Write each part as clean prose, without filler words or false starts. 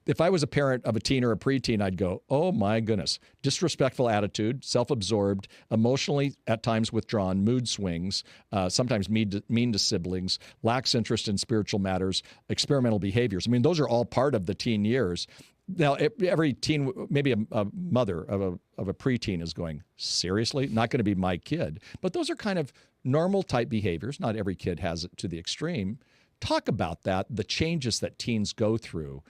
if I was a parent of a teen or a preteen, I'd go, oh my goodness, disrespectful attitude, self-absorbed, emotionally at times withdrawn, mood swings, sometimes mean to siblings, lacks interest in spiritual matters, experimental behaviors. I mean, those are all part of the teen years. Now, every teen, maybe a mother of a preteen is going, seriously? Not going to be my kid. But those are kind of normal type behaviors. Not every kid has it to the extreme. Talk about that, the changes that teens go through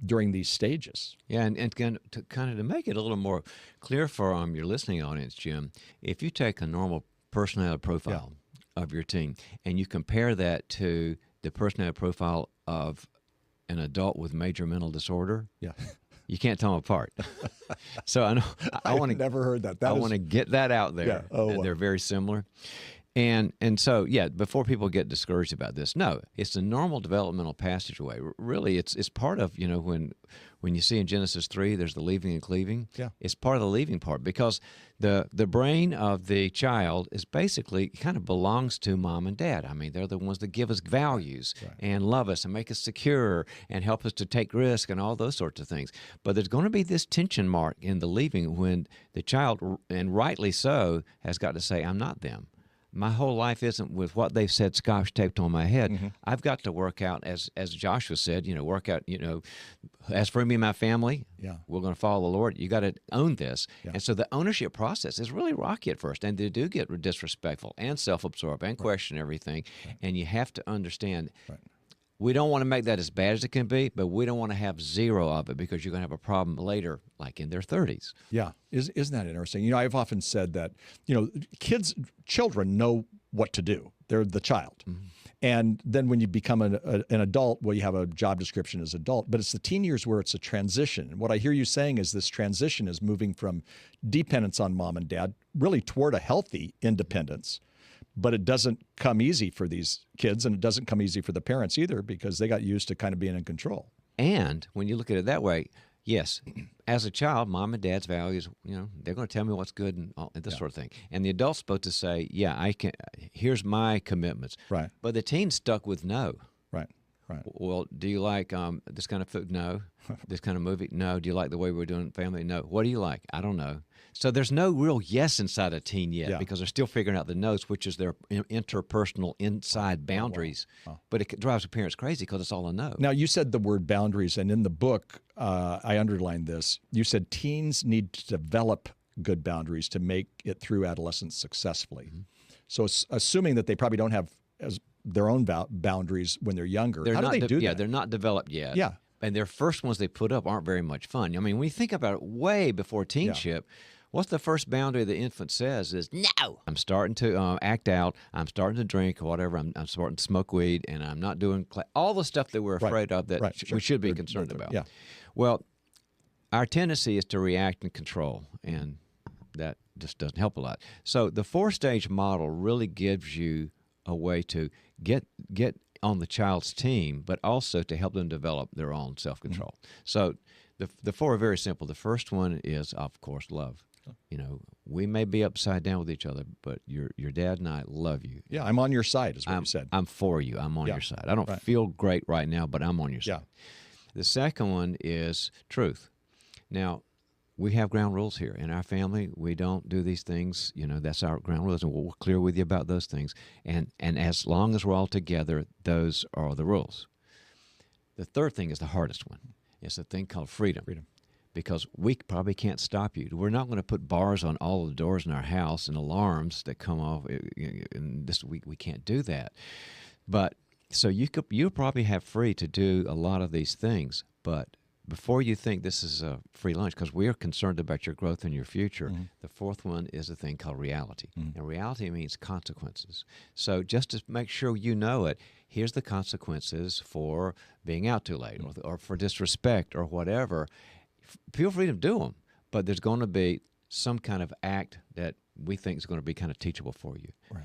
during these stages. Yeah, and to make it a little more clear for your listening audience, Jim, if you take a normal personality profile of your teen and you compare that to the personality profile of an adult with major mental disorder, you can't tell them apart. So I know I want to never heard that. I want to get that out there. Yeah. Oh, wow. They're very similar. And so, before people get discouraged about this, no, it's a normal developmental passageway. Really, it's part of, when you see in Genesis 3, there's the leaving and cleaving. Yeah. It's part of the leaving part because the brain of the child is basically kind of belongs to mom and dad. I mean, they're the ones that give us values and love us and make us secure and help us to take risk and all those sorts of things. But there's going to be this tension mark in the leaving when the child, and rightly so, has got to say, I'm not them. My whole life isn't with what they've said scotch taped on my head. Mm-hmm. I've got to work out, as Joshua said, work out, as for me and my family, we're going to follow the Lord. You got to own this. Yeah. And so the ownership process is really rocky at first. And they do get disrespectful and self-absorbed and question everything. Right. And you have to understand we don't want to make that as bad as it can be, but we don't want to have zero of it because you're going to have a problem later, like in their 30s. Yeah. Isn't that interesting? I've often said that, children know what to do. They're the child. Mm-hmm. And then when you become an adult, well, you have a job description as adult, but it's the teen years where it's a transition. And what I hear you saying is this transition is moving from dependence on mom and dad really toward a healthy independence. But it doesn't come easy for these kids, and it doesn't come easy for the parents either because they got used to kind of being in control. And when you look at it that way, yes, as a child, mom and dad's values, they're going to tell me what's good and this sort of thing. And the adult's supposed to say, I can. Here's my commitments. Right. But the teen's stuck with no. Right. Well, do you like this kind of food? No. This kind of movie? No. Do you like the way we're doing family? No. What do you like? I don't know. So there's no real yes inside a teen yet because they're still figuring out the no's, which is their interpersonal inside boundaries. Wow. But it drives the parents crazy because it's all a no. Now, you said the word boundaries, and in the book, I underlined this. You said teens need to develop good boundaries to make it through adolescence successfully. Mm-hmm. So assuming that they probably don't have their own boundaries when they're younger. How do they do that? Yeah, they're not developed yet. Yeah. And their first ones they put up aren't very much fun. I mean, when you think about it way before teenship, what's the first boundary the infant says is, no. I'm starting to act out. I'm starting to drink or whatever. I'm starting to smoke weed, and I'm not doing all the stuff that we're afraid of that we should be concerned about. Yeah. Well, our tendency is to react and control, and that just doesn't help a lot. So the 4-stage model really gives you a way to get on the child's team, but also to help them develop their own self-control. Mm-hmm. So the 4 are very simple. The first one is, of course, love. We may be upside down with each other, but your dad and I love you. Yeah, I'm on your side, is what you said. I'm for you. I'm on your side. I don't feel great right now, but I'm on your side. The second one is truth. Now, we have ground rules here. In our family, we don't do these things. That's our ground rules, and we're clear with you about those things. And as long as we're all together, those are the rules. The third thing is the hardest one. It's a thing called freedom. Because we probably can't stop you. We're not going to put bars on all of the doors in our house and alarms that come off. And this we can't do that. But so you'll probably have free to do a lot of these things. But before you think this is a free lunch, because we are concerned about your growth and your future, the fourth one is a thing called reality. And reality means consequences. So just to make sure you know it, here's the consequences for being out too late or for disrespect or whatever. Feel free to do them, but there's going to be some kind of act that we think is going to be kind of teachable for you. Right.